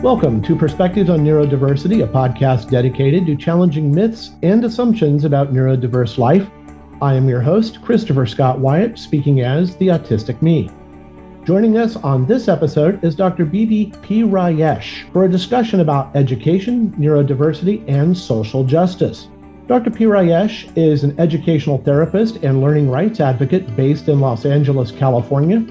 Welcome to Perspectives on Neurodiversity, a podcast dedicated to challenging myths and assumptions about neurodiverse life. I am your host, Christopher Scott Wyatt, speaking as the Autistic Me. Joining us on this episode is Dr. Bibi Pirayesh for a discussion about education, neurodiversity, and social justice. Dr. Pirayesh is an educational therapist and learning rights advocate based in Los Angeles, California.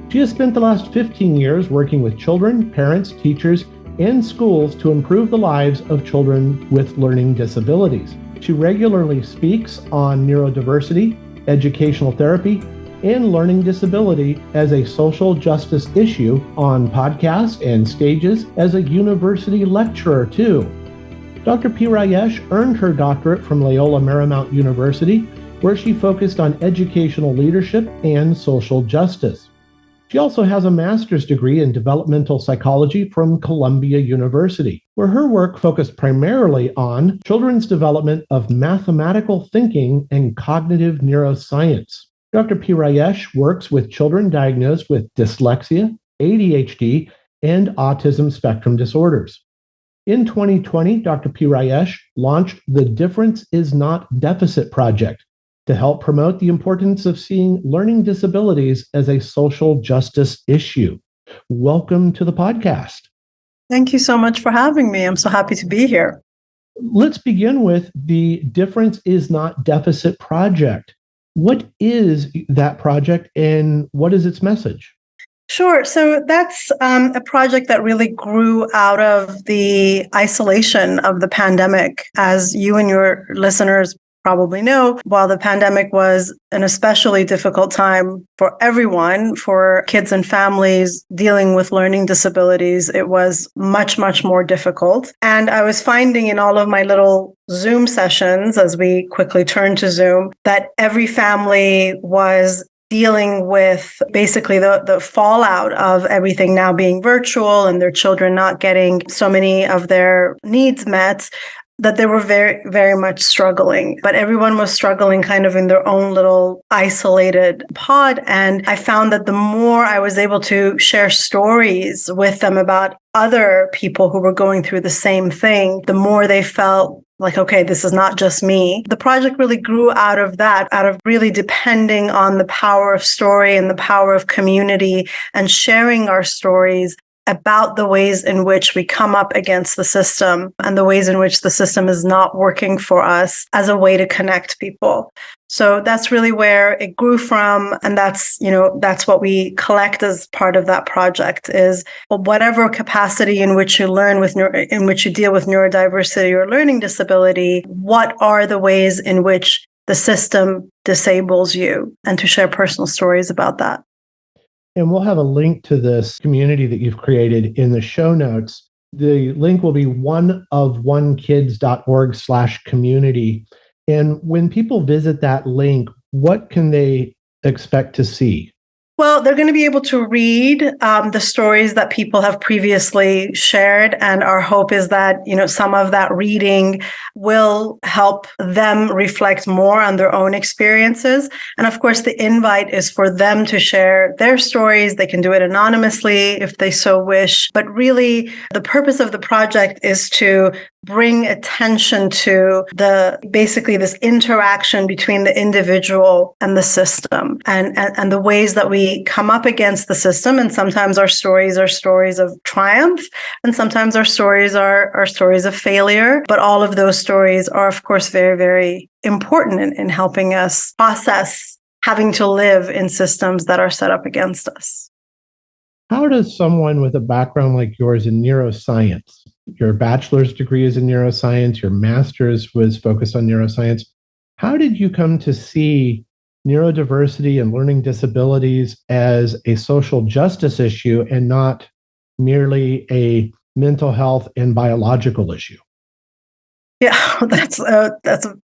She has spent the last 15 years working with children, parents, teachers, and schools to improve the lives of children with learning disabilities. She regularly speaks on neurodiversity, educational therapy, and learning disability as a social justice issue on podcasts and stages as a university lecturer too. Dr. Pirayesh earned her doctorate from Loyola Marymount University, where she focused on educational leadership and social justice. She also has a master's degree in developmental psychology from Columbia University, where her work focused primarily on children's development of mathematical thinking and cognitive neuroscience. Dr. Pirayesh works with children diagnosed with dyslexia, ADHD, and autism spectrum disorders. In 2020, Dr. Pirayesh launched the Difference is Not Deficit Project to help promote the importance of seeing learning disabilities as a social justice issue. Welcome to the podcast. Thank you so much for having me. I'm so happy to be here. Let's begin with the Difference is Not Deficit Project. What is that project and what is its message? Sure. So that's a project that really grew out of the isolation of the pandemic. As you and your listeners probably know, while the pandemic was an especially difficult time for everyone, for kids and families dealing with learning disabilities, it was much, much more difficult. And I was finding in all of my little Zoom sessions, as we quickly turned to Zoom, that every family was dealing with basically the fallout of everything now being virtual and their children not getting so many of their needs met, that they were very, very much struggling. But everyone was struggling kind of in their own little isolated pod. And I found that the more I was able to share stories with them about other people who were going through the same thing, the more they felt like, okay, this is not just me. The project really grew out of that, out of really depending on the power of story and the power of community and sharing our stories about the ways in which we come up against the system and the ways in which the system is not working for us as a way to connect people. So that's really where it grew from. And that's what we collect as part of that project is whatever capacity in which you learn in which you deal with neurodiversity or learning disability, what are the ways in which the system disables you, and to share personal stories about that. And we'll have a link to this community that you've created in the show notes. The link will be oneofonekids.org/community. And when people visit that link, what can they expect to see? Well, they're going to be able to read the stories that people have previously shared. And our hope is that, some of that reading will help them reflect more on their own experiences. And of course, the invite is for them to share their stories. They can do it anonymously if they so wish. But really, the purpose of the project is to bring attention to basically this interaction between the individual and the system and the ways that we come up against the system. And sometimes our stories are stories of triumph, and sometimes our stories are stories of failure. But all of those stories are, of course, very, very important in helping us process having to live in systems that are set up against us. How does someone with a background like yours in neuroscience, your bachelor's degree is in neuroscience, your master's was focused on neuroscience, how did you come to see neurodiversity and learning disabilities as a social justice issue and not merely a mental health and biological issue? Yeah, that's a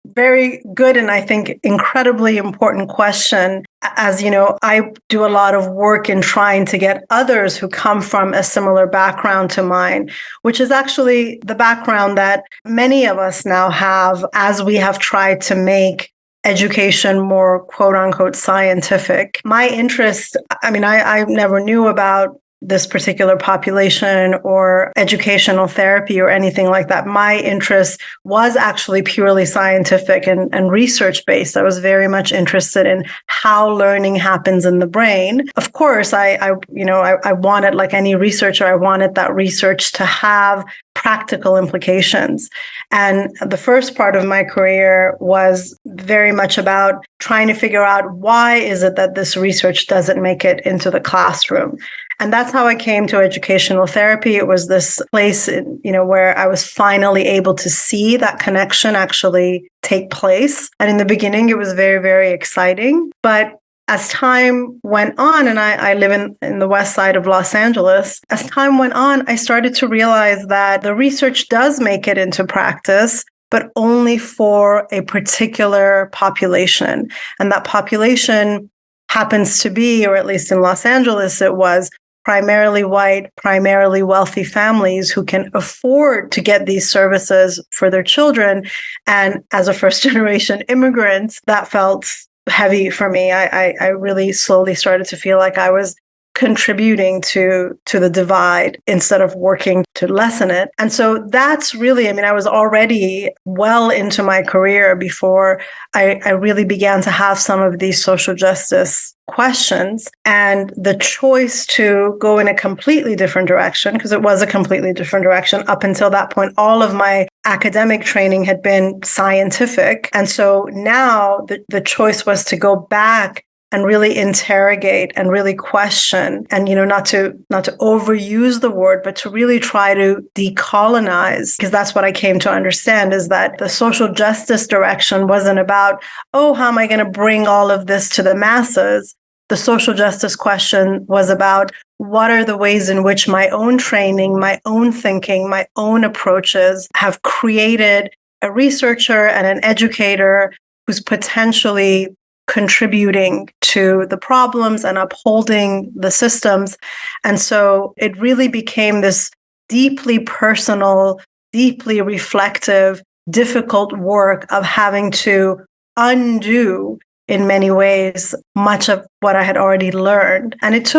very good and I think incredibly important question. As you know, I do a lot of work in trying to get others who come from a similar background to mine, which is actually the background that many of us now have as we have tried to make education more quote unquote scientific. My interest, I never knew about this particular population or educational therapy or anything like that. My interest was actually purely scientific and research-based. I was very much interested in how learning happens in the brain. Of course, I wanted, like any researcher, I wanted that research to have practical implications. And the first part of my career was very much about trying to figure out why is it that this research doesn't make it into the classroom. And that's how I came to educational therapy. It was this place, where I was finally able to see that connection actually take place. And in the beginning, it was very, very exciting. But as time went on, and I live in the west side of Los Angeles, as time went on, I started to realize that the research does make it into practice, but only for a particular population. And that population happens to be, or at least in Los Angeles, it was primarily white, primarily wealthy families who can afford to get these services for their children. And as a first-generation immigrant, that felt heavy for me. I really slowly started to feel like I was contributing to the divide instead of working to lessen it. And so that's really, I was already well into my career before I really began to have some of these social justice questions, and the choice to go in a completely different direction, because it was a completely different direction. Up until that point, all of my academic training had been scientific. And so now the choice was to go back and really interrogate and really question, and not to overuse the word, but to really try to decolonize, because that's what I came to understand, is that the social justice direction wasn't about, oh, how am I going to bring all of this to the masses? The social justice question was about, what are the ways in which my own training, my own thinking, my own approaches have created a researcher and an educator who's potentially contributing to the problems and upholding the systems. And so it really became this deeply personal, deeply reflective, difficult work of having to undo, in many ways, much of what I had already learned. And it's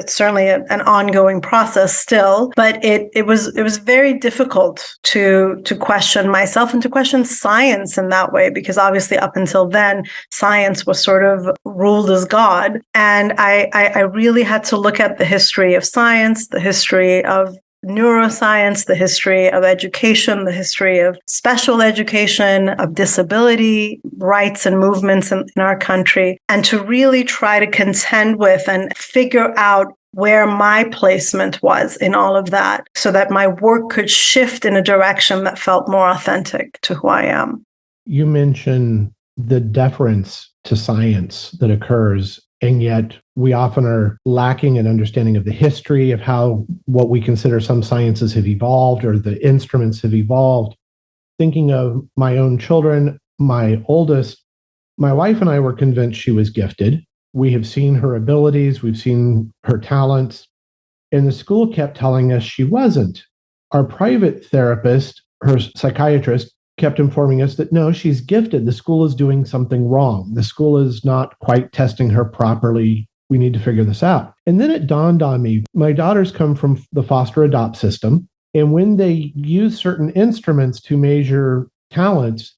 certainly an ongoing process still, but it was very difficult to question myself and to question science in that way, because obviously up until then, science was sort of ruled as God. And I really had to look at the history of science, the history of neuroscience, the history of education, the history of special education, of disability rights and movements in our country, and to really try to contend with and figure out where my placement was in all of that, so that my work could shift in a direction that felt more authentic to who I am. You mentioned the deference to science that occurs, and yet we often are lacking an understanding of the history of how what we consider some sciences have evolved, or the instruments have evolved. Thinking of my own children, my oldest, my wife and I were convinced she was gifted. We have seen her abilities, we've seen her talents, and the school kept telling us she wasn't. Our private therapist, her psychiatrist, kept informing us that no, she's gifted. The school is doing something wrong. The school is not quite testing her properly. We need to figure this out. And then it dawned on me, my daughters come from the foster adopt system. And when they use certain instruments to measure talents,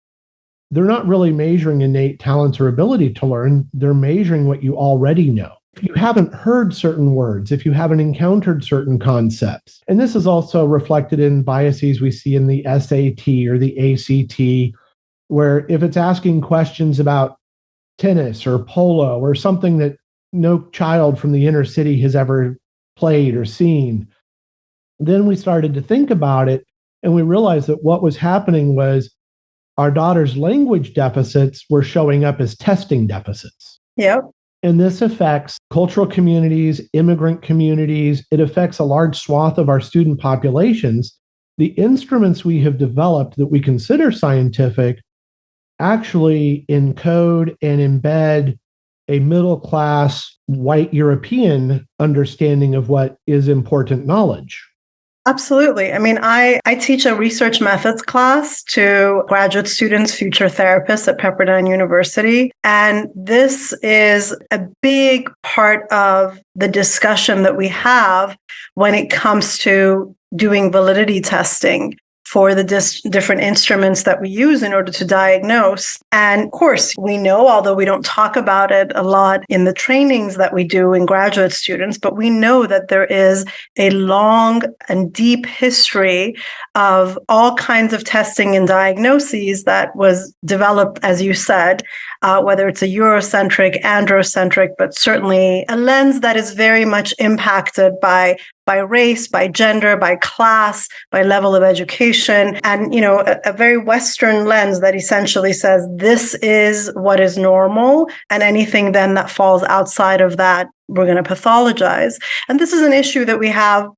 they're not really measuring innate talents or ability to learn. They're measuring what you already know. If you haven't heard certain words, if you haven't encountered certain concepts. And this is also reflected in biases we see in the SAT or the ACT, where if it's asking questions about tennis or polo or something that no child from the inner city has ever played or seen, then we started to think about it, and we realized that what was happening was our daughter's language deficits were showing up as testing deficits. Yep. And this affects cultural communities, immigrant communities. It affects a large swath of our student populations. The instruments we have developed that we consider scientific actually encode and embed a middle-class, white European understanding of what is important knowledge. Absolutely. I mean, I teach a research methods class to graduate students, future therapists at Pepperdine University. And this is a big part of the discussion that we have when it comes to doing validity testing for the different instruments that we use in order to diagnose. And of course, we know, although we don't talk about it a lot in the trainings that we do in graduate students, but we know that there is a long and deep history of all kinds of testing and diagnoses that was developed, as you said, whether it's a Eurocentric, androcentric, but certainly a lens that is very much impacted by race, by gender, by class, by level of education, and a very Western lens that essentially says this is what is normal, and anything then that falls outside of that, we're going to pathologize. And this is an issue that we have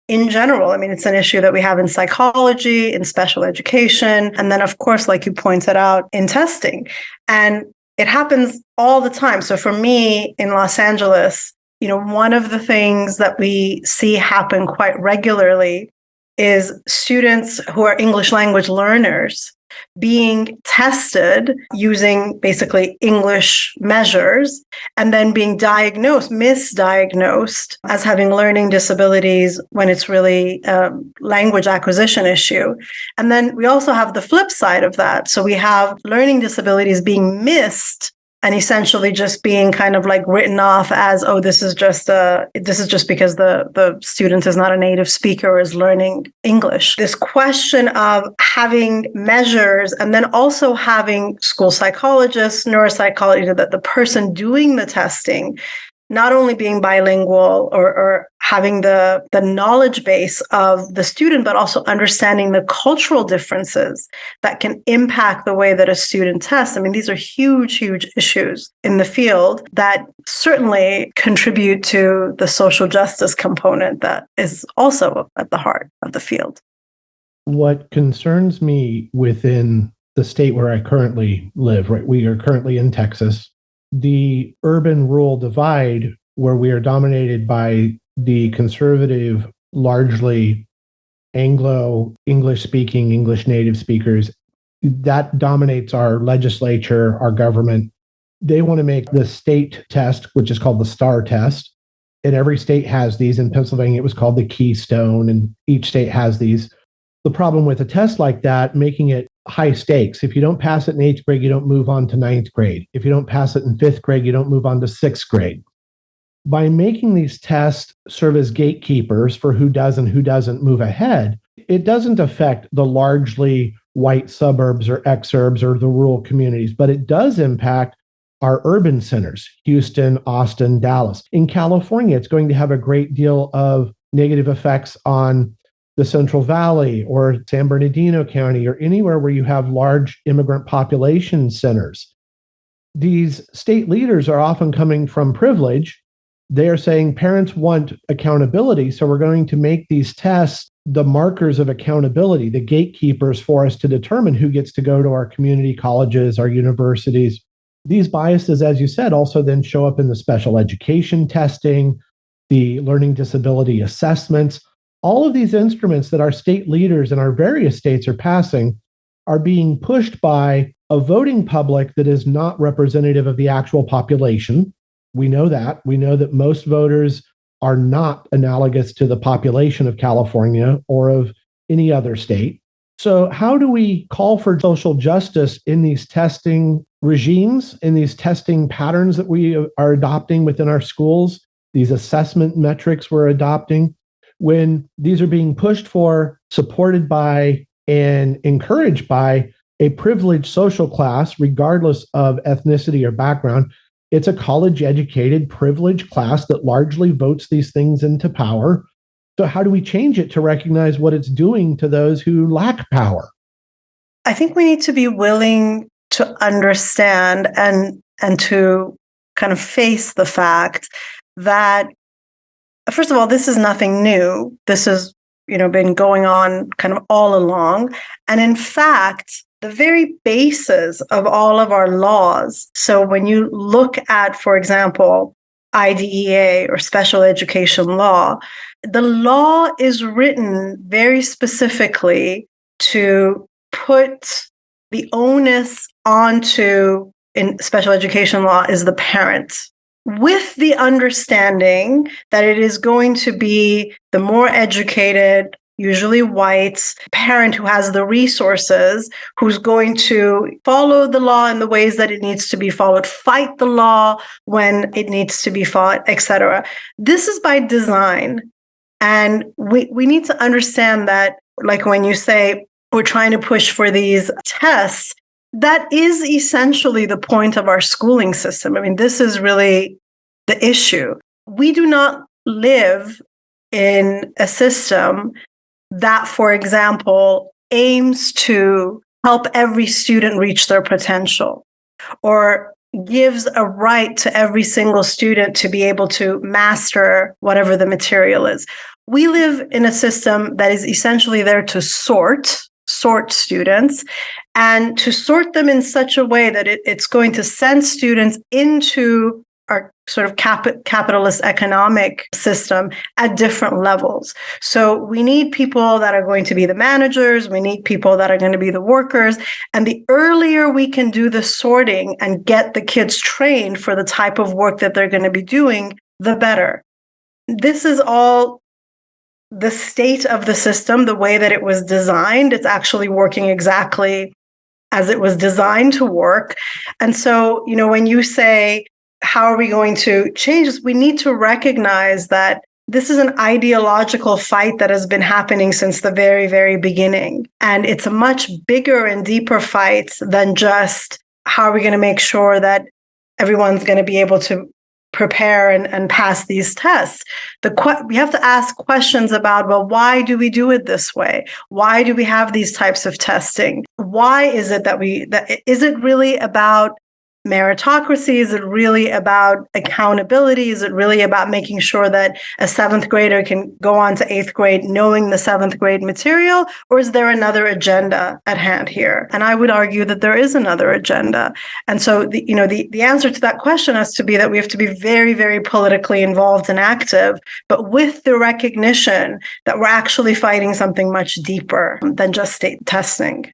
in general. I mean, it's an issue that we have in psychology, in special education, and then, of course, like you pointed out, in testing. And it happens all the time. So for me in Los Angeles, one of the things that we see happen quite regularly is students who are English language learners being tested using basically English measures and then being misdiagnosed as having learning disabilities when it's really a language acquisition issue. And then we also have the flip side of that. So we have learning disabilities being missed and essentially just being kind of like written off as, oh, this is just because the student is not a native speaker or is learning English. This question of having measures and then also having school psychologists, neuropsychologists, that the person doing the testing not only being bilingual or having the knowledge base of the student, but also understanding the cultural differences that can impact the way that a student tests. I mean, these are huge, huge issues in the field that certainly contribute to the social justice component that is also at the heart of the field. What concerns me within the state where I currently live, right? We are currently in Texas. The urban-rural divide, where we are dominated by the conservative, largely Anglo, English-speaking, English native speakers, that dominates our legislature, our government. They want to make the state test, which is called the STAR test, and every state has these. In Pennsylvania, it was called the Keystone, and each state has these. The problem with a test like that, making it high stakes. If you don't pass it in 8th grade, you don't move on to 9th grade. If you don't pass it in 5th grade, you don't move on to 6th grade. By making these tests serve as gatekeepers for who does and who doesn't move ahead, it doesn't affect the largely white suburbs or exurbs or the rural communities, but it does impact our urban centers, Houston, Austin, Dallas. In California, it's going to have a great deal of negative effects on the Central Valley or San Bernardino County or anywhere where you have large immigrant population centers. These state leaders are often coming from privilege. They are saying parents want accountability, so we're going to make these tests the markers of accountability, the gatekeepers for us to determine who gets to go to our community colleges, our universities. These biases, as you said, also then show up in the special education testing, the learning disability assessments. All of these instruments that our state leaders in our various states are passing are being pushed by a voting public that is not representative of the actual population. We know that. We know that most voters are not analogous to the population of California or of any other state. So how do we call for social justice in these testing regimes, in these testing patterns that we are adopting within our schools, these assessment metrics we're adopting, when these are being pushed for, supported by, and encouraged by a privileged social class, regardless of ethnicity or background? It's a college-educated, privileged class that largely votes these things into power. So how do we change it to recognize what it's doing to those who lack power? I think we need to be willing to understand and to kind of face the fact that, first of all, this is nothing new. This has, been going on kind of all along. And in fact, the very basis of all of our laws. So when you look at, for example, IDEA or special education law, the law is written very specifically to put the onus onto, in special education law, is the parent, with the understanding that it is going to be the more educated, usually white parent who has the resources, who's going to follow the law in the ways that it needs to be followed, fight the law when it needs to be fought, etc. This is by design. And we need to understand that, like when you say we're trying to push for these tests, that is essentially the point of our schooling system. I mean, this is really the issue. We do not live in a system that, for example, aims to help every student reach their potential, or gives a right to every single student to be able to master whatever the material is. We live in a system that is essentially there to sort students, and to sort them in such a way that it's going to send students into our sort of capitalist economic system at different levels. So we need people that are going to be the managers, we need people that are going to be the workers, and the earlier we can do the sorting and get the kids trained for the type of work that they're going to be doing, the better. This is all the state of the system, the way that it was designed. It's actually working exactly as it was designed to work. And so, when you say, how are we going to change this? We need to recognize that this is an ideological fight that has been happening since the very, very beginning. And it's a much bigger and deeper fight than just how are we going to make sure that everyone's going to be able to prepare and pass these tests. We have to ask questions about, well, why do we do it this way? Why do we have these types of testing? Why is it is it really about meritocracy? Is it really about accountability? Is it really about making sure that a 7th grader can go on to 8th grade knowing the 7th grade material? Or is there another agenda at hand here? And I would argue that there is another agenda. And so the answer to that question has to be that we have to be very, very politically involved and active, but with the recognition that we're actually fighting something much deeper than just state testing.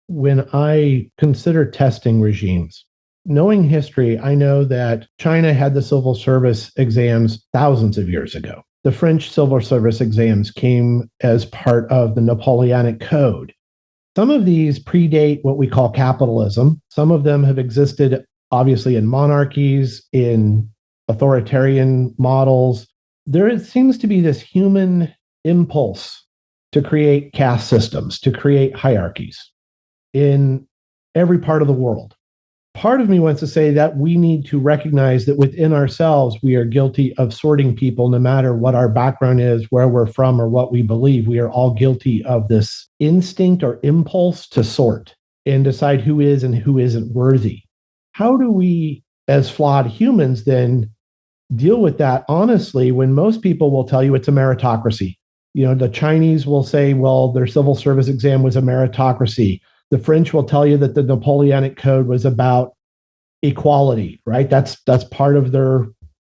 When I consider testing regimes, knowing history, I know that China had the civil service exams thousands of years ago. The French civil service exams came as part of the Napoleonic Code. Some of these predate what we call capitalism. Some of them have existed, obviously, in monarchies, in authoritarian models. There seems to be this human impulse to create caste systems, to create hierarchies in every part of the world. Part of me wants to say that we need to recognize that within ourselves, we are guilty of sorting people, no matter what our background is, where we're from, or what we believe. We are all guilty of this instinct or impulse to sort and decide who is and who isn't worthy. How do we, as flawed humans, then deal with that honestly when most people will tell you it's a meritocracy? The Chinese will say, well, their civil service exam was a meritocracy. The French will tell you that the Napoleonic Code was about equality, right? That's part of their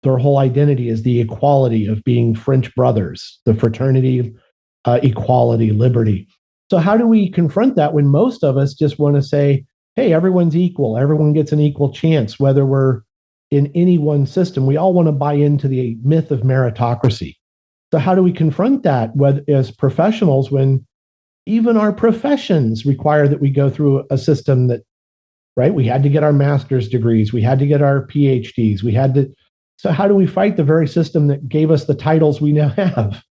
whole identity, is the equality of being French brothers, the fraternity, equality, liberty. So how do we confront that when most of us just want to say, hey, everyone's equal, everyone gets an equal chance, whether we're in any one system? We all want to buy into the myth of meritocracy. So how do we confront that as professionals when even our professions require that we go through a system that, right? We had to get our master's degrees. We had to get our PhDs. So how do we fight the very system that gave us the titles we now have?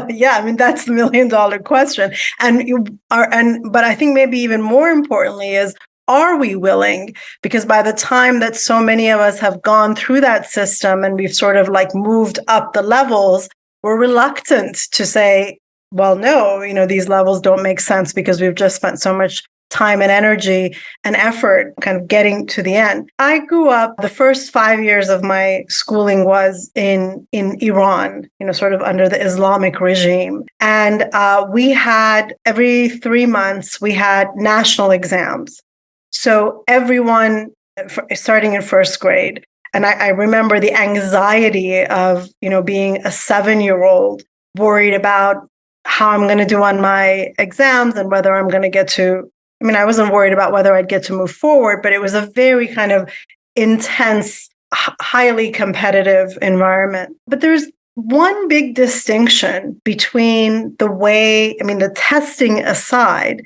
Yeah, I mean, that's the $1 million question. But I think maybe even more importantly is, are we willing? Because by the time that so many of us have gone through that system and we've sort of moved up the levels, we're reluctant to say, well, no, these levels don't make sense because we've just spent so much time and energy and effort kind of getting to the end. I grew up, the first 5 years of my schooling was in Iran, sort of under the Islamic regime. And we had, every 3 months, we had national exams. So everyone, starting in first grade, And I remember the anxiety of, being a 7-year-old worried about how I'm going to do on my exams and whether I'm going to get to, I wasn't worried about whether I'd get to move forward, but it was a very kind of intense, highly competitive environment. But there's one big distinction between the testing aside,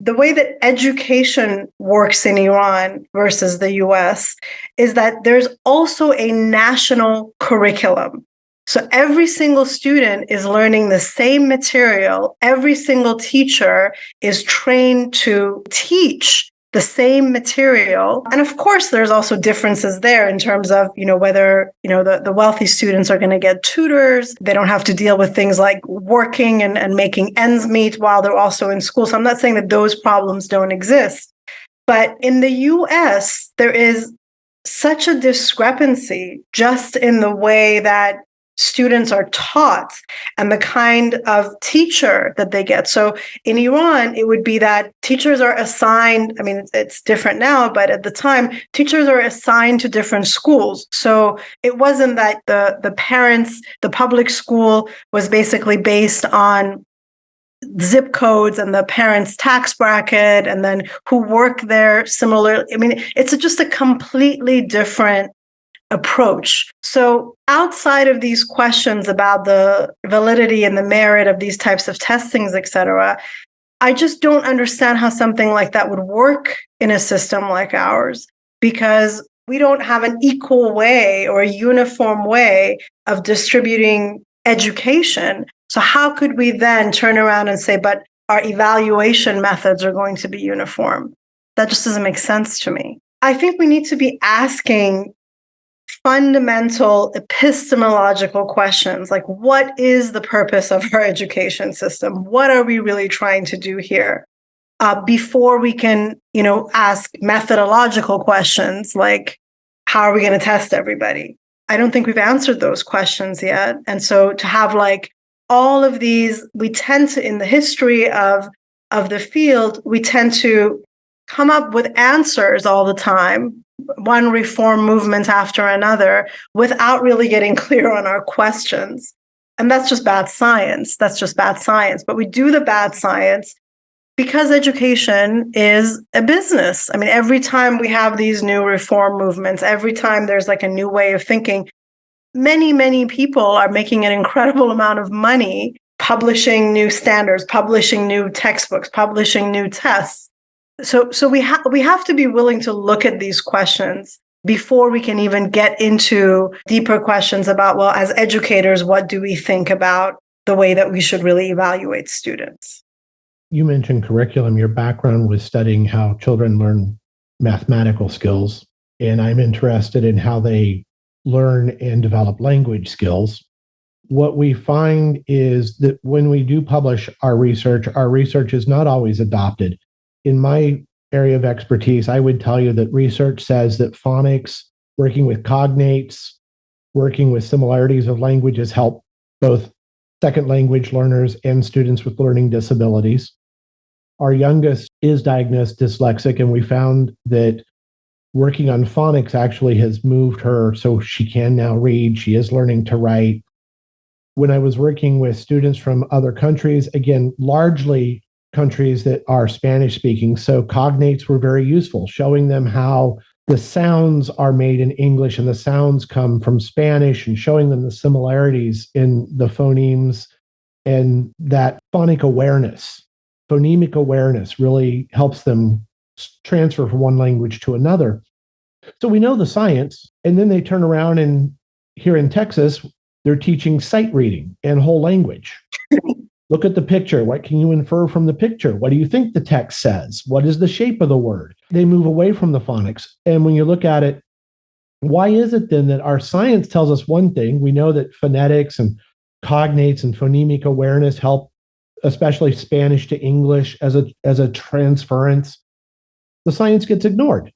the way that education works in Iran versus the US is that there's also a national curriculum. So every single student is learning the same material. Every single teacher is trained to teach the same material. And of course, there's also differences there in terms of, whether, the wealthy students are going to get tutors. They don't have to deal with things like working and making ends meet while they're also in school. So I'm not saying that those problems don't exist. But in the US, there is such a discrepancy just in the way that students are taught and the kind of teacher that they get. So in Iran, it would be that teachers are assigned, it's different now, but at the time, teachers are assigned to different schools. So it wasn't that the parents, the public school was basically based on zip codes and the parents' tax bracket and then who work there similarly. It's just a completely different approach. So outside of these questions about the validity and the merit of these types of testings, et cetera, I just don't understand how something like that would work in a system like ours, because we don't have an equal way or a uniform way of distributing education. So how could we then turn around and say, but our evaluation methods are going to be uniform? That just doesn't make sense to me. I think we need to be asking fundamental epistemological questions like, what is the purpose of our education system? What are we really trying to do here? Before we can, ask methodological questions like, how are we going to test everybody? I don't think we've answered those questions yet. And so to have all of these, we tend to, in the history of the field, we tend to come up with answers all the time, one reform movement after another, without really getting clear on our questions. And that's just bad science. But we do the bad science because education is a business. Every time we have these new reform movements, every time there's a new way of thinking, many, many people are making an incredible amount of money publishing new standards, publishing new textbooks, publishing new tests. So we have to be willing to look at these questions before we can even get into deeper questions about, well, as educators, what do we think about the way that we should really evaluate students? You mentioned curriculum. Your background was studying how children learn mathematical skills, and I'm interested in how they learn and develop language skills. What we find is that when we do publish our research is not always adopted. In my area of expertise, I would tell you that research says that phonics, working with cognates, working with similarities of languages help both second language learners and students with learning disabilities. Our youngest is diagnosed dyslexic, and we found that working on phonics actually has moved her so she can now read. She is learning to write. When I was working with students from other countries, again, largely countries that are Spanish speaking, so cognates were very useful, showing them how the sounds are made in English and the sounds come from Spanish, and showing them the similarities in the phonemes, and that phonic awareness, phonemic awareness really helps them transfer from one language to another. So we know the science, and then they turn around and here in Texas, they're teaching sight reading and whole language. Look at the picture. What can you infer from the picture? What do you think the text says? What is the shape of the word? They move away from the phonics. And when you look at it, why is it then that our science tells us one thing? We know that phonetics and cognates and phonemic awareness help, especially Spanish to English as a transference. The science gets ignored.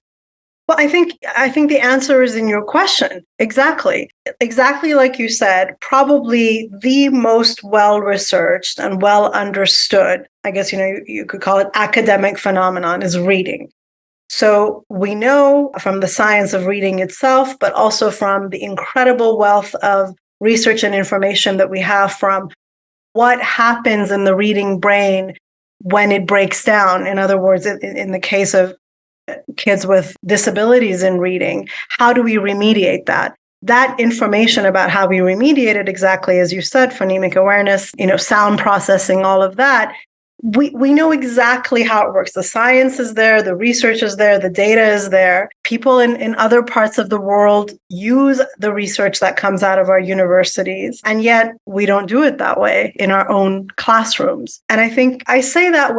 Well, I think the answer is in your question. Exactly like you said, probably the most well-researched and well-understood, I guess, you could call it academic phenomenon, is reading. So we know from the science of reading itself, but also from the incredible wealth of research and information that we have from what happens in the reading brain when it breaks down. In other words, in the case of kids with disabilities in reading, how do we remediate that? That information about how we remediate it, exactly as you said, phonemic awareness, sound processing, all of that, we know exactly how it works. The science is there, the research is there, the data is there. People in other parts of the world use the research that comes out of our universities, and yet we don't do it that way in our own classrooms. And I think I say that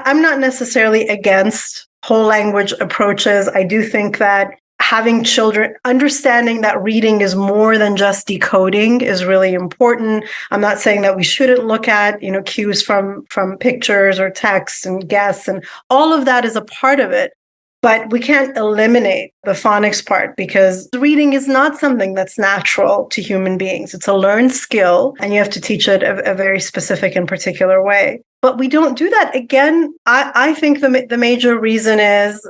I'm not necessarily against whole language approaches. I do think that having children understanding that reading is more than just decoding is really important. I'm not saying that we shouldn't look at, cues from pictures or text and guess, and all of that is a part of it. But we can't eliminate the phonics part, because reading is not something that's natural to human beings. It's a learned skill, and you have to teach it a very specific and particular way. But we don't do that. Again, I think the major reason is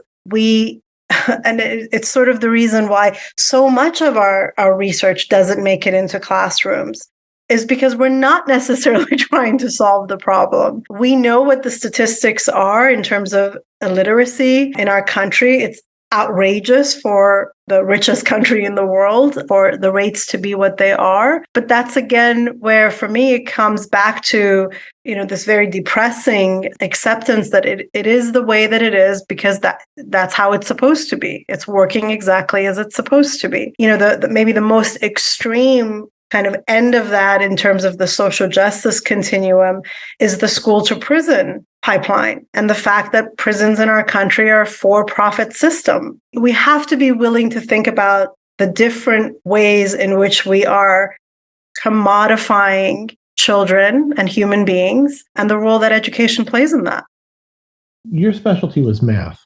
and it's sort of the reason why so much of our research doesn't make it into classrooms, is because we're not necessarily trying to solve the problem. We know what the statistics are in terms of illiteracy in our country. It's outrageous for the richest country in the world for the rates to be what they are. But that's, again, where for me it comes back to, this very depressing acceptance that it is the way that it is, because that's how it's supposed to be. It's working exactly as it's supposed to be. Maybe the most extreme kind of end of that in terms of the social justice continuum is the school to prison pipeline, and the fact that prisons in our country are a for-profit system. We have to be willing to think about the different ways in which we are commodifying children and human beings, and the role that education plays in that. Your specialty was math.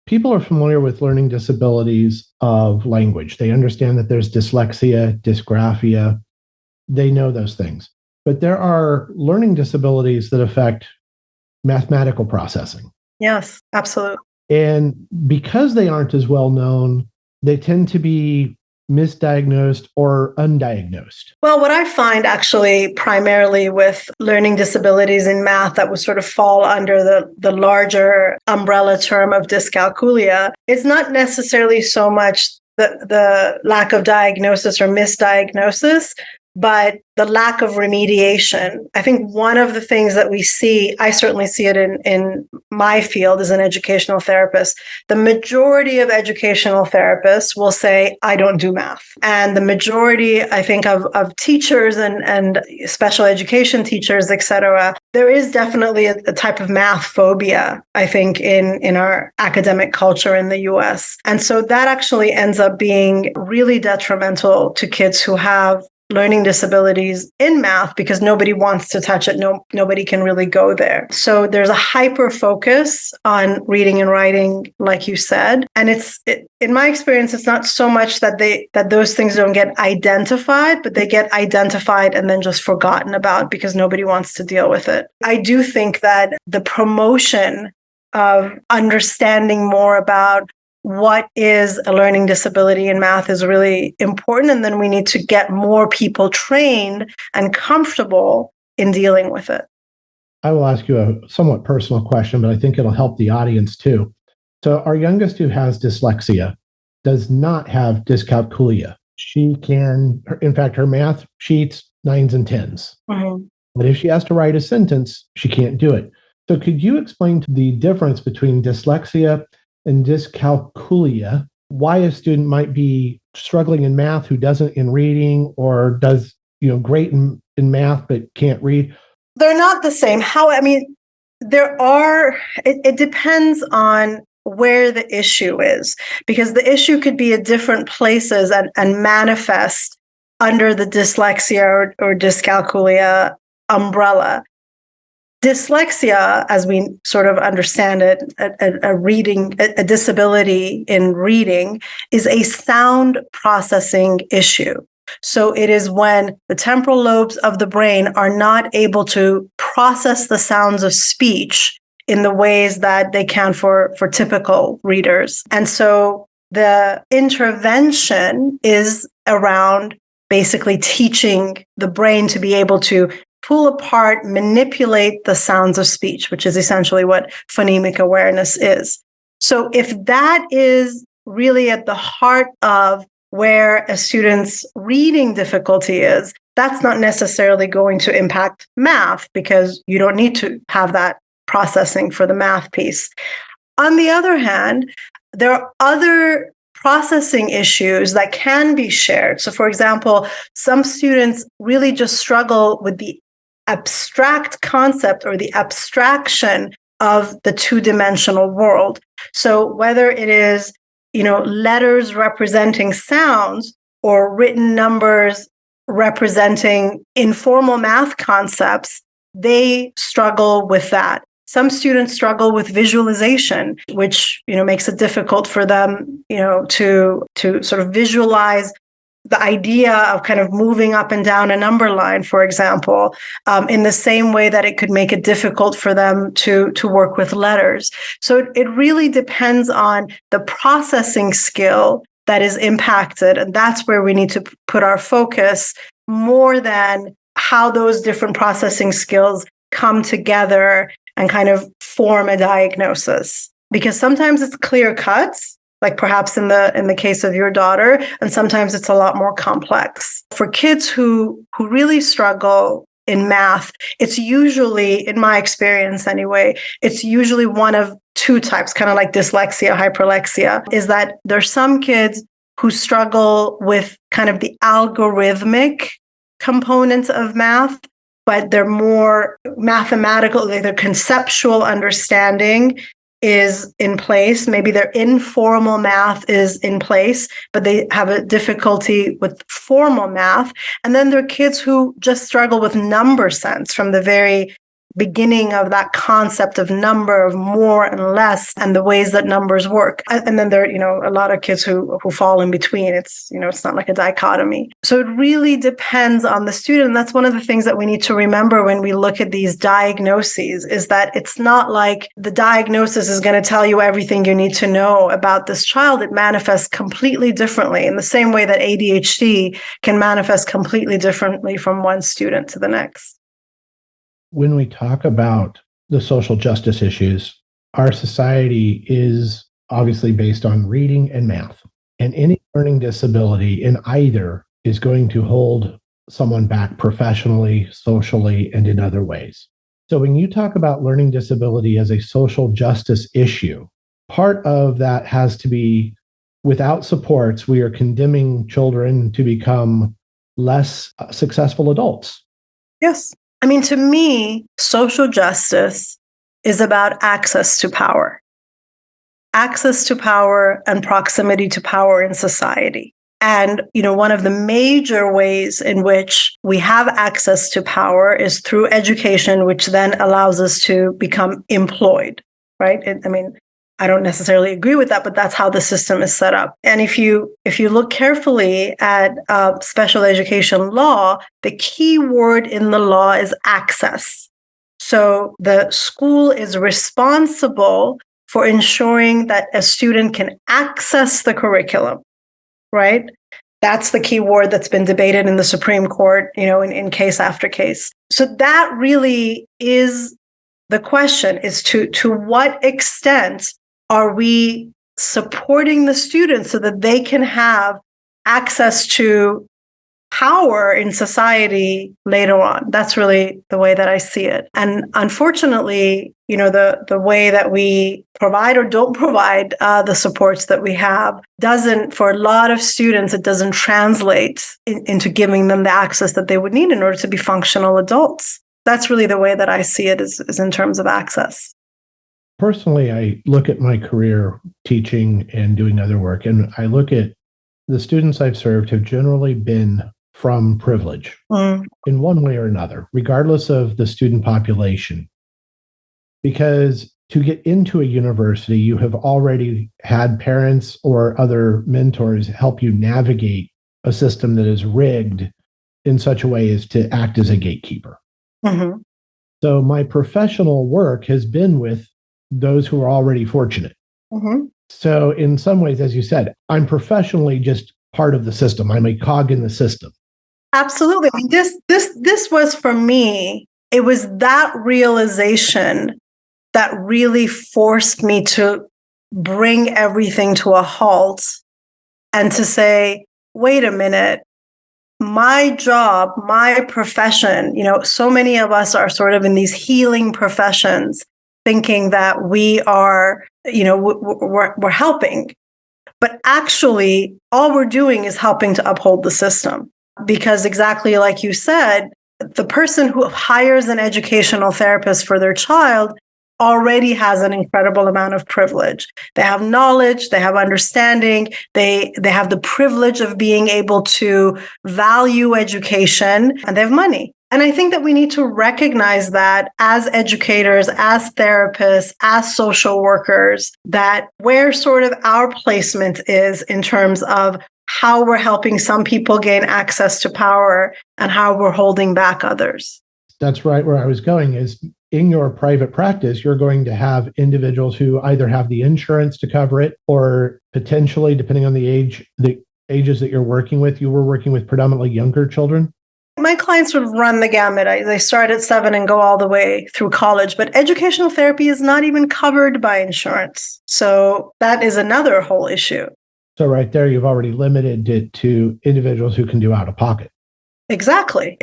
People are familiar with learning disabilities of language. They understand that there's dyslexia, dysgraphia. They know those things. But there are learning disabilities that affect mathematical processing. Yes, absolutely. And because they aren't as well known, they tend to be misdiagnosed or undiagnosed. Well, what I find actually primarily with learning disabilities in math that would sort of fall under the larger umbrella term of dyscalculia is not necessarily so much the lack of diagnosis or misdiagnosis, but the lack of remediation. I think one of the things that we see, I certainly see it in my field as an educational therapist, the majority of educational therapists will say, I don't do math. And the majority, I think, of teachers and special education teachers, et cetera, there is definitely a type of math phobia, I think, in our academic culture in the US. And so that actually ends up being really detrimental to kids who have learning disabilities in math, because nobody wants to touch it. Nobody can really go there. So there's a hyper focus on reading and writing, like you said. And in my experience, it's not so much that those things don't get identified, but they get identified and then just forgotten about because nobody wants to deal with it. I do think that the promotion of understanding more about what is a learning disability in math is really important. And then we need to get more people trained and comfortable in dealing with it. I will ask you a somewhat personal question, but I think it'll help the audience too. So our youngest, who has dyslexia, does not have dyscalculia. She can, in fact, her math sheets 9s and 10s. Mm-hmm. But if she has to write a sentence, she can't do it. So could you explain the difference between dyslexia and dyscalculia, why a student might be struggling in math who doesn't in reading, or does great in math but can't read? They're not the same. It depends on where the issue is, because the issue could be at different places and manifest under the dyslexia or dyscalculia umbrella. Dyslexia, as we sort of understand it, a disability in reading, is a sound processing issue. So it is when the temporal lobes of the brain are not able to process the sounds of speech in the ways that they can for typical readers. And so the intervention is around basically teaching the brain to be able to pull apart, manipulate the sounds of speech, which is essentially what phonemic awareness is. So if that is really at the heart of where a student's reading difficulty is, that's not necessarily going to impact math because you don't need to have that processing for the math piece. On the other hand, there are other processing issues that can be shared. So, for example, some students really just struggle with the abstract concept or the abstraction of the two-dimensional world. So whether it is, letters representing sounds or written numbers representing informal math concepts, they struggle with that. Some students struggle with visualization, which, makes it difficult for them, to sort of visualize the idea of kind of moving up and down a number line, for example, in the same way that it could make it difficult for them to work with letters. So it really depends on the processing skill that is impacted. And that's where we need to put our focus more than how those different processing skills come together and kind of form a diagnosis. Because sometimes it's clear cuts, like perhaps in the case of your daughter, and sometimes it's a lot more complex. For kids who really struggle in math, it's usually, in my experience anyway, it's usually one of two types, kind of like dyslexia, hyperlexia, is that there's some kids who struggle with kind of the algorithmic components of math, but they're more mathematical, like their conceptual understanding is in place. Maybe their informal math is in place, but they have a difficulty with formal math. And then there are kids who just struggle with number sense from the very beginning of that concept of number, of more and less, and the ways that numbers work. And then there are, a lot of kids who fall in between. It's, it's not like a dichotomy. So it really depends on the student. And that's one of the things that we need to remember when we look at these diagnoses, is that it's not like the diagnosis is going to tell you everything you need to know about this child. It manifests completely differently, in the same way that ADHD can manifest completely differently from one student to the next. When we talk about the social justice issues, our society is obviously based on reading and math. And any learning disability in either is going to hold someone back professionally, socially, and in other ways. So when you talk about learning disability as a social justice issue, part of that has to be, without supports, we are condemning children to become less successful adults. Yes. I mean, to me, social justice is about access to power and proximity to power in society. And, one of the major ways in which we have access to power is through education, which then allows us to become employed, right? I don't necessarily agree with that, but that's how the system is set up. And if you look carefully at special education law, the key word in the law is access. So the school is responsible for ensuring that a student can access the curriculum, right? That's the key word that's been debated in the Supreme Court, in case after case. So that really is the question, is to what extent are we supporting the students so that they can have access to power in society later on? That's really the way that I see it. And unfortunately, the way that we provide or don't provide the supports that we have doesn't, for a lot of students, it doesn't translate into giving them the access that they would need in order to be functional adults. That's really the way that I see it, is in terms of access. Personally, I look at my career teaching and doing other work, and I look at the students I've served have generally been from privilege in one way or another, regardless of the student population. Because to get into a university, you have already had parents or other mentors help you navigate a system that is rigged in such a way as to act as a gatekeeper. Mm-hmm. So my professional work has been with those who are already fortunate. Mm-hmm. So in some ways, as you said, I'm professionally just part of the system. I'm a cog in the system. Absolutely. I mean, this was for me, it was that realization that really forced me to bring everything to a halt and to say, wait a minute, my job, my profession, so many of us are sort of in these healing professions thinking that we are, we're helping. But actually, all we're doing is helping to uphold the system. Because exactly like you said, the person who hires an educational therapist for their child already has an incredible amount of privilege. They have knowledge, they have understanding, they have the privilege of being able to value education, and they have money. And I think that we need to recognize that as educators, as therapists, as social workers, that where sort of our placement is in terms of how we're helping some people gain access to power and how we're holding back others. That's right where I was going is in your private practice, you're going to have individuals who either have the insurance to cover it or potentially, depending on the ages that you're working with, you were working with predominantly younger children. My clients would run the gamut. They start at 7 and go all the way through college, but educational therapy is not even covered by insurance. So that is another whole issue. So right there, you've already limited it to individuals who can do out of pocket. Exactly.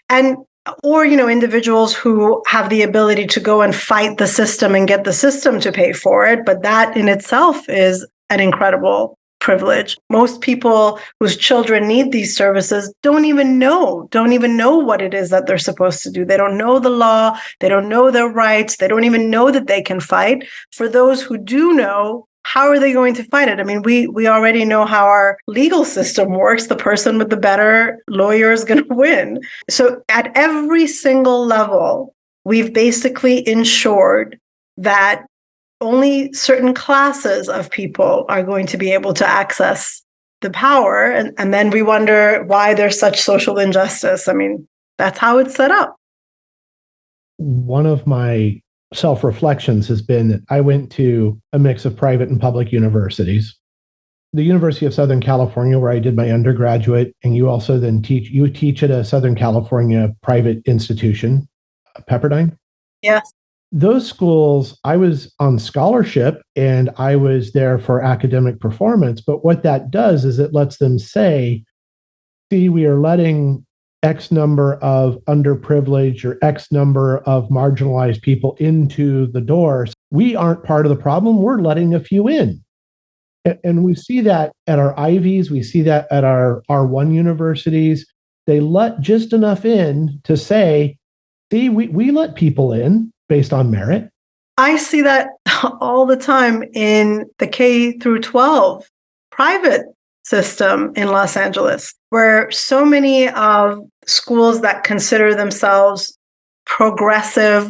And or, individuals who have the ability to go and fight the system and get the system to pay for it. But that in itself is an incredible privilege. Most people whose children need these services don't even know what it is that they're supposed to do. They don't know the law. They don't know their rights. They don't even know that they can fight. For those who do know, how are they going to fight it? I mean, we already know how our legal system works. The person with the better lawyer is going to win. So at every single level, we've basically ensured that only certain classes of people are going to be able to access the power. And then we wonder why there's such social injustice. I mean, that's how it's set up. One of my self-reflections has been that I went to a mix of private and public universities. The University of Southern California, where I did my undergraduate, and you also then teach at a Southern California private institution, Pepperdine? Yes. Those schools, I was on scholarship and I was there for academic performance. But what that does is it lets them say, see, we are letting X number of underprivileged or X number of marginalized people into the doors. We aren't part of the problem. We're letting a few in. And we see that at our Ivies. We see that at our R1 universities. They let just enough in to say, see, we let people in based on merit. I see that all the time in the K through 12 private system in Los Angeles, where so many of schools that consider themselves progressive,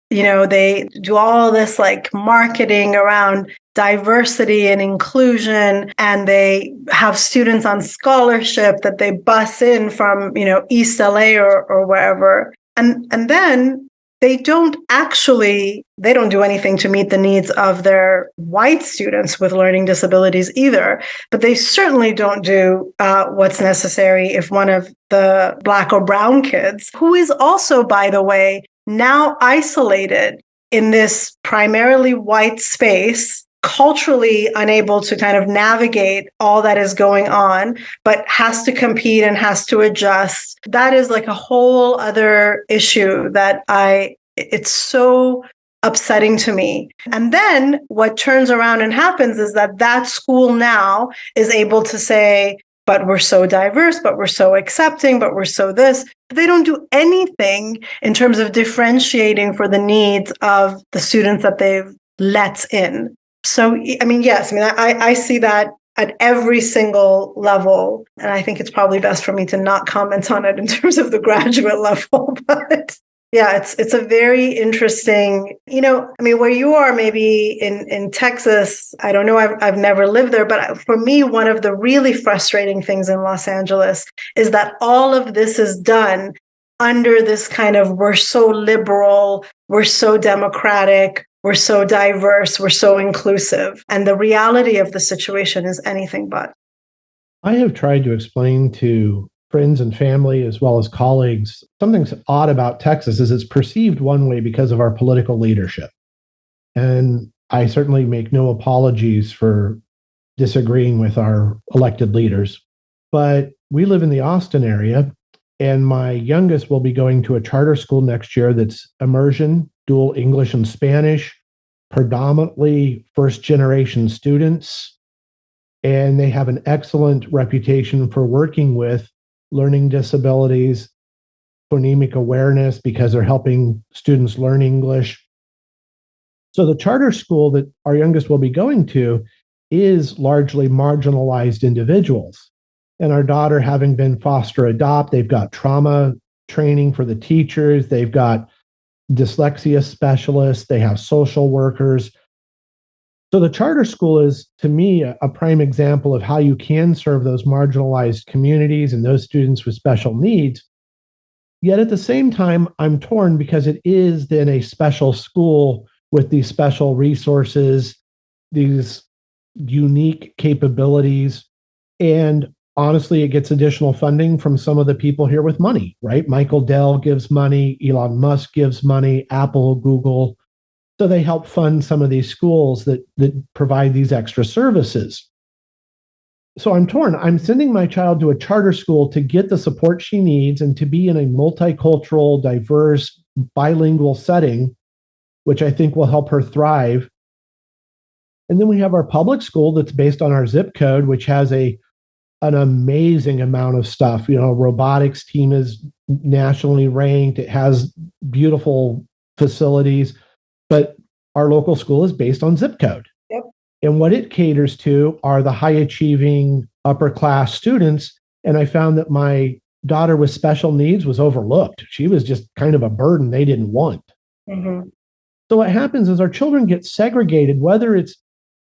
they do all this like marketing around diversity and inclusion, and they have students on scholarship that they bus in from, East LA or wherever. And then they don't do anything to meet the needs of their white students with learning disabilities either. But they certainly don't do what's necessary if one of the Black or brown kids, who is also, by the way, now isolated in this primarily white space, culturally unable to kind of navigate all that is going on, but has to compete and has to adjust. That is like a whole other issue that it's so upsetting to me. And then what turns around and happens is that school now is able to say, but we're so diverse, but we're so accepting, but we're so this. But they don't do anything in terms of differentiating for the needs of the students that they've let in. So, I mean, yes, I see that at every single level. And I think it's probably best for me to not comment on it in terms of the graduate level. But yeah, it's a very interesting, where you are maybe in Texas, I don't know, I've never lived there, but for me, one of the really frustrating things in Los Angeles is that all of this is done under this kind of, we're so liberal, we're so democratic, we're so diverse, we're so inclusive. And the reality of the situation is anything but. I have tried to explain to friends and family as well as colleagues something's odd about Texas is it's perceived one way because of our political leadership. And I certainly make no apologies for disagreeing with our elected leaders. But we live in the Austin area, and my youngest will be going to a charter school next year that's immersion, dual English and Spanish, predominantly first generation students. And they have an excellent reputation for working with learning disabilities, phonemic awareness, because they're helping students learn English. So the charter school that our youngest will be going to is largely marginalized individuals. And our daughter, having been foster adopt, they've got trauma training for the teachers, they've got dyslexia specialists, they have social workers. So the charter school is, to me, a prime example of how you can serve those marginalized communities and those students with special needs. Yet at the same time, I'm torn because it is then a special school with these special resources, these unique capabilities. And honestly, it gets additional funding from some of the people here with money, right? Michael Dell gives money, Elon Musk gives money, Apple, Google. So they help fund some of these schools that provide these extra services. So I'm torn. I'm sending my child to a charter school to get the support she needs and to be in a multicultural, diverse, bilingual setting, which I think will help her thrive. And then we have our public school that's based on our zip code, which has an amazing amount of stuff. You know, robotics team is nationally ranked. It has beautiful facilities, but our local school is based on zip code. Yep. And what it caters to are the high achieving upper class students. And I found that my daughter with special needs was overlooked. She was just kind of a burden they didn't want. Mm-hmm. So what happens is our children get segregated, whether it's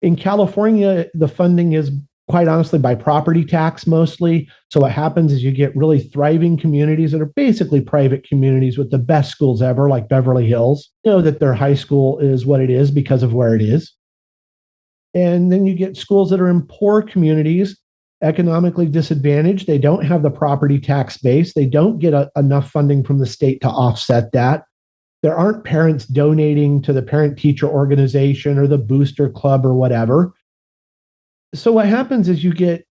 in California, the funding is quite honestly by property tax mostly. So what happens is you get really thriving communities that are basically private communities with the best schools ever, like Beverly Hills. You know that their high school is what it is because of where it is. And then you get schools that are in poor communities, economically disadvantaged. They don't have the property tax base. They don't get enough funding from the state to offset that. There aren't parents donating to the parent-teacher organization or the booster club or whatever. So what happens is you get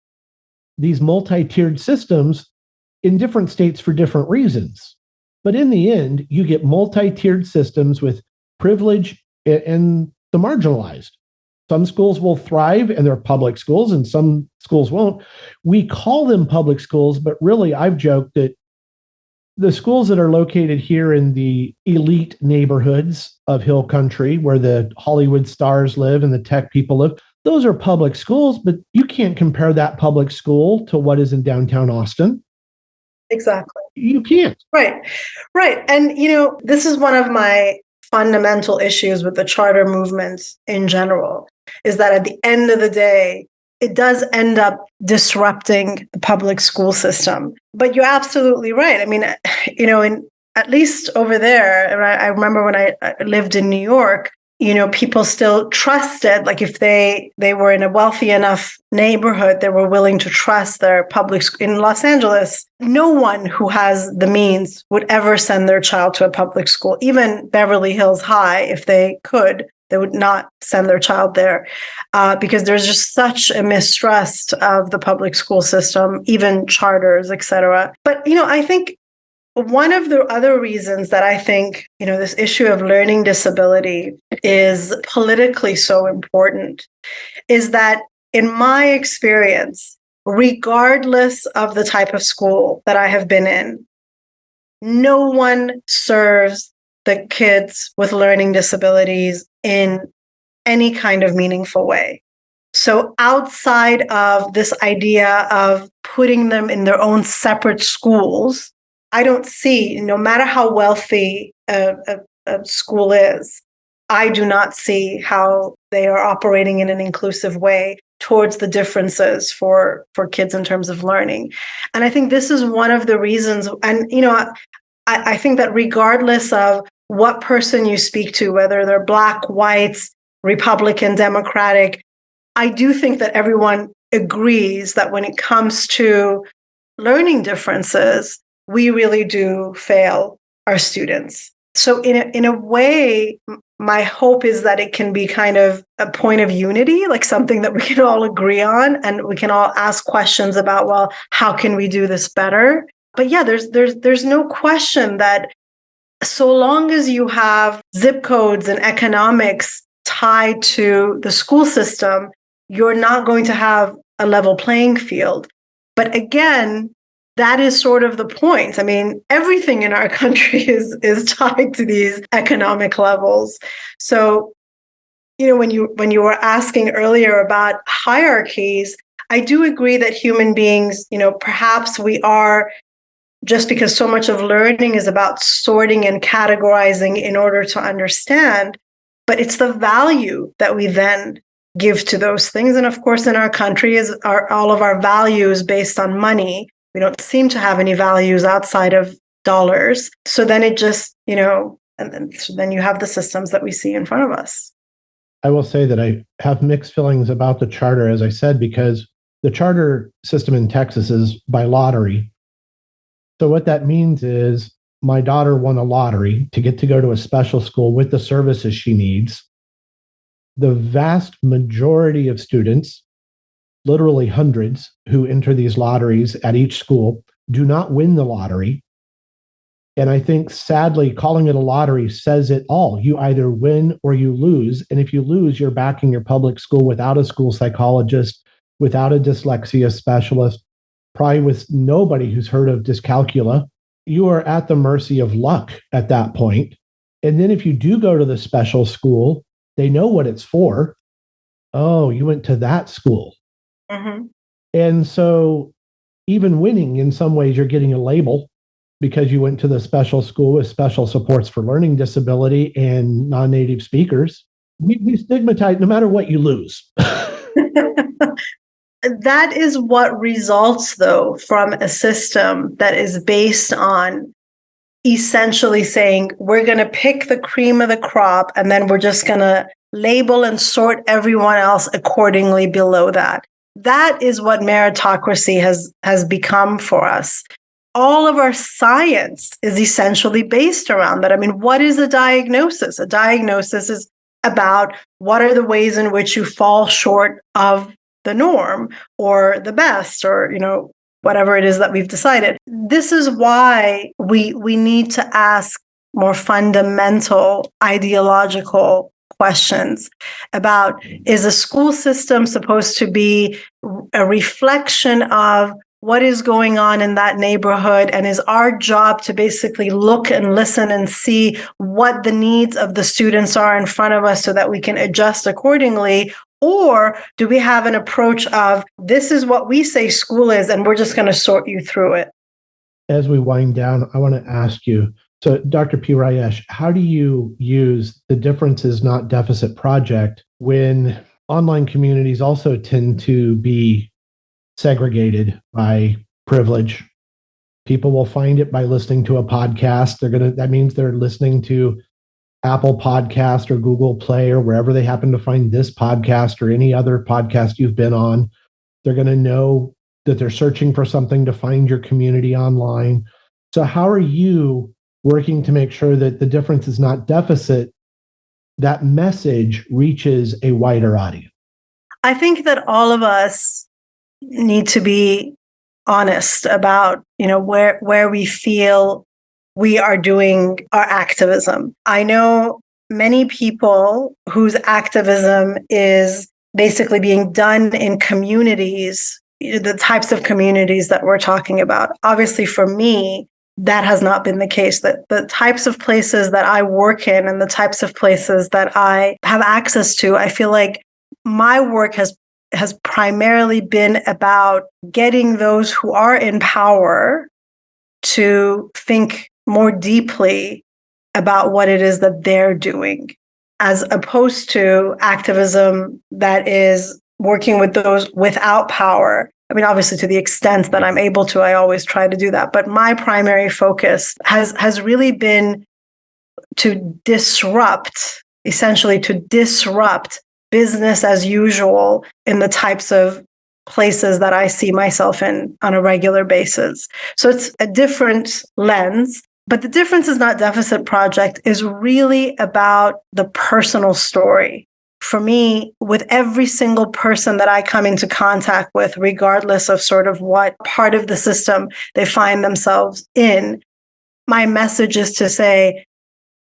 these multi-tiered systems in different states for different reasons. But in the end, you get multi-tiered systems with privilege and the marginalized. Some schools will thrive and they're public schools, and some schools won't. We call them public schools, but really I've joked that the schools that are located here in the elite neighborhoods of Hill Country, where the Hollywood stars live and the tech people live, those are public schools, but you can't compare that public school to what is in downtown Austin. Exactly. You can't. Right. And, this is one of my fundamental issues with the charter movement in general, is that at the end of the day, it does end up disrupting the public school system. But you're absolutely right. I mean, at least over there, I remember when I lived in New York, people still trusted, like if they were in a wealthy enough neighborhood, they were willing to trust their public school. In Los Angeles, no one who has the means would ever send their child to a public school. Even Beverly Hills High, if they could, they would not send their child there because there's just such a mistrust of the public school system, even charters, et cetera. But, I think one of the other reasons that I think, this issue of learning disability is politically so important is that in my experience, regardless of the type of school that I have been in, no one serves the kids with learning disabilities in any kind of meaningful way. So outside of this idea of putting them in their own separate schools, I don't see, no matter how wealthy a school is, I do not see how they are operating in an inclusive way towards the differences for kids in terms of learning. And I think this is one of the reasons, and I think that regardless of what person you speak to, whether they're Black, white, Republican, Democratic, I do think that everyone agrees that when it comes to learning differences, we really do fail our students. So in a way, my hope is that it can be kind of a point of unity, like something that we can all agree on, and we can all ask questions about, well, how can we do this better? But yeah, there's no question that so long as you have zip codes and economics tied to the school system, you're not going to have a level playing field. But again, that is sort of the point. I mean, everything in our country is tied to these economic levels. So, when you were asking earlier about hierarchies, I do agree that human beings, perhaps we are, just because so much of learning is about sorting and categorizing in order to understand, but it's the value that we then give to those things. And of course, in our country, all of our values based on money. We don't seem to have any values outside of dollars. So then it just, so then you have the systems that we see in front of us. I will say that I have mixed feelings about the charter, as I said, because the charter system in Texas is by lottery. So what that means is my daughter won a lottery to get to go to a special school with the services she needs. The vast majority of students, literally hundreds who enter these lotteries at each school, do not win the lottery. And I think, sadly, calling it a lottery says it all. You either win or you lose. And if you lose, you're back in your public school without a school psychologist, without a dyslexia specialist, probably with nobody who's heard of dyscalculia. You are at the mercy of luck at that point. And then if you do go to the special school, they know what it's for. Oh, you went to that school. Mm-hmm. And so even winning, in some ways, you're getting a label because you went to the special school with special supports for learning disability and non-native speakers. We stigmatize no matter what you lose. That is what results, though, from a system that is based on essentially saying we're going to pick the cream of the crop and then we're just going to label and sort everyone else accordingly below that. That is what meritocracy has become for us. All of our science is essentially based around that. I mean, what is a diagnosis? A diagnosis is about what are the ways in which you fall short of the norm or the best, or, whatever it is that we've decided. This is why we need to ask more fundamental ideological questions about, is a school system supposed to be a reflection of what is going on in that neighborhood, and is our job to basically look and listen and see what the needs of the students are in front of us so that we can adjust accordingly? Or do we have an approach of, this is what we say school is, and we're just going to sort you through it? As we wind down, I want to ask you, so Dr. Pirayesh, how do you use the Differences Not Deficit project when online communities also tend to be segregated by privilege? People will find it by listening to a podcast. That means they're listening to Apple Podcast or Google Play or wherever they happen to find this podcast or any other podcast you've been on. They're going to know that they're searching for something to find your community online. So how are you working to make sure that the difference is not deficit, that message reaches a wider audience? I think that all of us need to be honest about, where we feel we are doing our activism. I know many people whose activism is basically being done in communities, the types of communities that we're talking about. Obviously, for me, that has not been the case. That the types of places that I work in and the types of places that I have access to, I feel like my work has primarily been about getting those who are in power to think more deeply about what it is that they're doing, as opposed to activism that is working with those without power. I mean, obviously, to the extent that I'm able to, I always try to do that. But my primary focus has really been disrupt, essentially to disrupt business as usual in the types of places that I see myself in on a regular basis. So it's a different lens. But the difference is not deficit project is really about the personal story. For me, with every single person that I come into contact with, regardless of sort of what part of the system they find themselves in, my message is to say,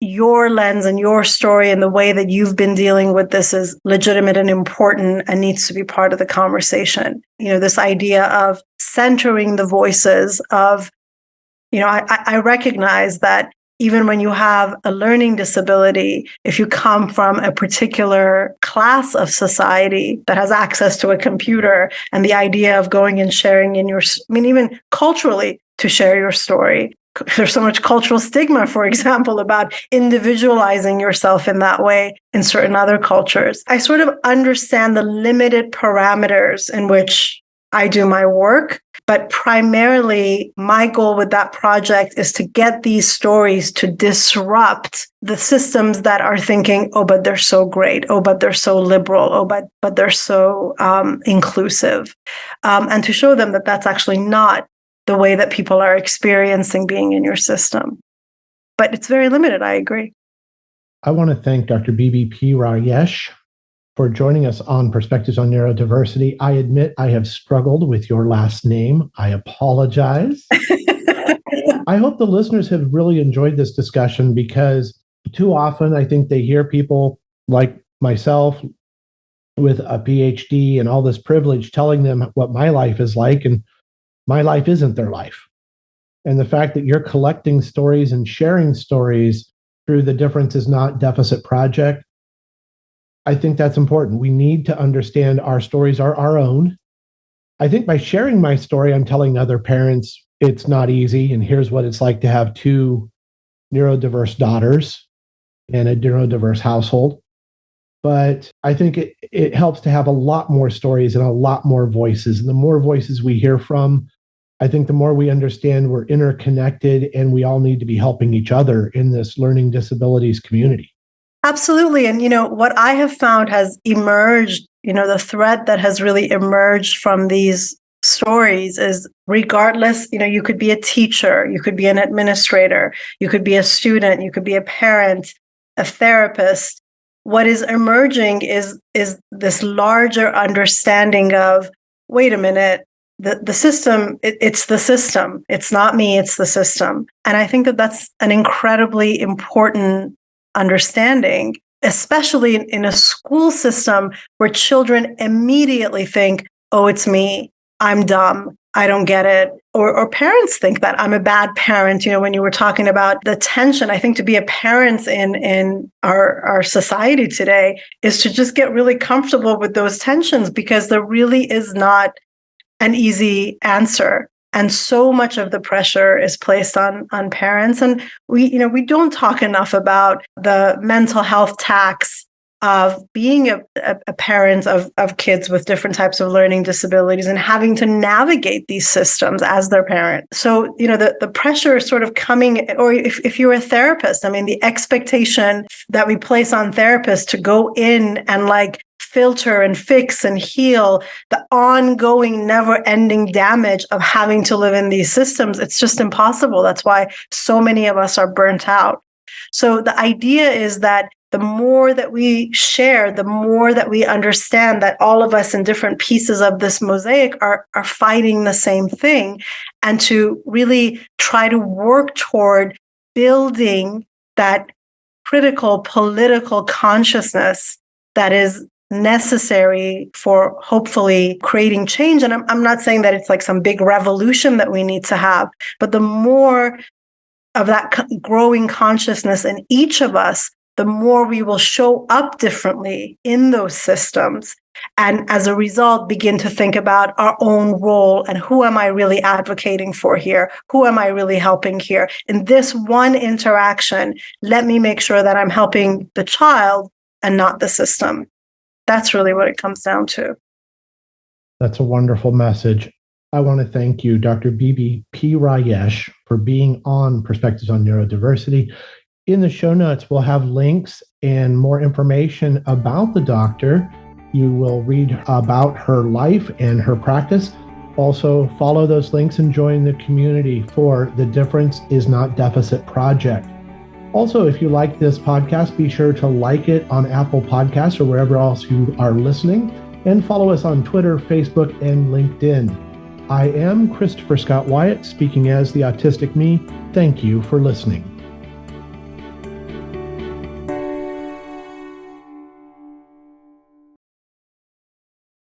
your lens and your story and the way that you've been dealing with this is legitimate and important and needs to be part of the conversation. This idea of centering the voices of, I recognize that even when you have a learning disability, if you come from a particular class of society that has access to a computer, and the idea of going and sharing even culturally to share your story, there's so much cultural stigma, for example, about individualizing yourself in that way in certain other cultures. I sort of understand the limited parameters in which I do my work, but primarily my goal with that project is to get these stories to disrupt the systems that are thinking, oh, but they're so great. Oh, but they're so liberal. Oh, but they're so inclusive. And to show them that that's actually not the way that people are experiencing being in your system. But it's very limited, I agree. I want to thank Dr. Bibi Pirayesh for joining us on Perspectives on Neurodiversity. I admit I have struggled with your last name. I apologize. I hope the listeners have really enjoyed this discussion, because too often I think they hear people like myself with a PhD and all this privilege telling them what my life is like, and my life isn't their life. And the fact that you're collecting stories and sharing stories through the Difference is Not Deficit project, I think that's important. We need to understand our stories are our own. I think by sharing my story, I'm telling other parents it's not easy, and here's what it's like to have two neurodiverse daughters in a neurodiverse household. But I think it helps to have a lot more stories and a lot more voices. And the more voices we hear from, I think the more we understand we're interconnected and we all need to be helping each other in this learning disabilities community. Absolutely. And, what I have found has emerged, the thread that has really emerged from these stories is, regardless, you could be a teacher, you could be an administrator, you could be a student, you could be a parent, a therapist. What is emerging is this larger understanding of, wait a minute, the system, it's the system. It's not me, it's the system. And I think that that's an incredibly important understanding, especially in a school system where children immediately think, oh, it's me, I'm dumb, I don't get it. Or parents think that I'm a bad parent. When you were talking about the tension, I think to be a parent in our society today is to just get really comfortable with those tensions, because there really is not an easy answer. And so much of the pressure is placed on parents. And we don't talk enough about the mental health tax of being a parent of kids with different types of learning disabilities and having to navigate these systems as their parent. So, the pressure is sort of coming, or if you're a therapist, the expectation that we place on therapists to go in and filter and fix and heal the ongoing, never-ending damage of having to live in these systems, it's just impossible. That's why so many of us are burnt out. So the idea is that the more that we share, the more that we understand that all of us in different pieces of this mosaic are fighting the same thing, and to really try to work toward building that critical political consciousness that is necessary for hopefully creating change. And I'm not saying that it's like some big revolution that we need to have, but the more of that growing consciousness in each of us, the more we will show up differently in those systems. And as a result, begin to think about our own role and who am I really advocating for here? Who am I really helping here? In this one interaction, let me make sure that I'm helping the child and not the system. That's really what it comes down to. That's a wonderful message. I want to thank you, Dr. Bibi Pirayesh, for being on Perspectives on Neurodiversity. In the show notes, we'll have links and more information about the doctor. You will read about her life and her practice. Also, follow those links and join the community for the Difference is Not Deficit project. Also, if you like this podcast, be sure to like it on Apple Podcasts or wherever else you are listening, and follow us on Twitter, Facebook, and LinkedIn. I am Christopher Scott Wyatt, speaking as the Autistic Me. Thank you for listening.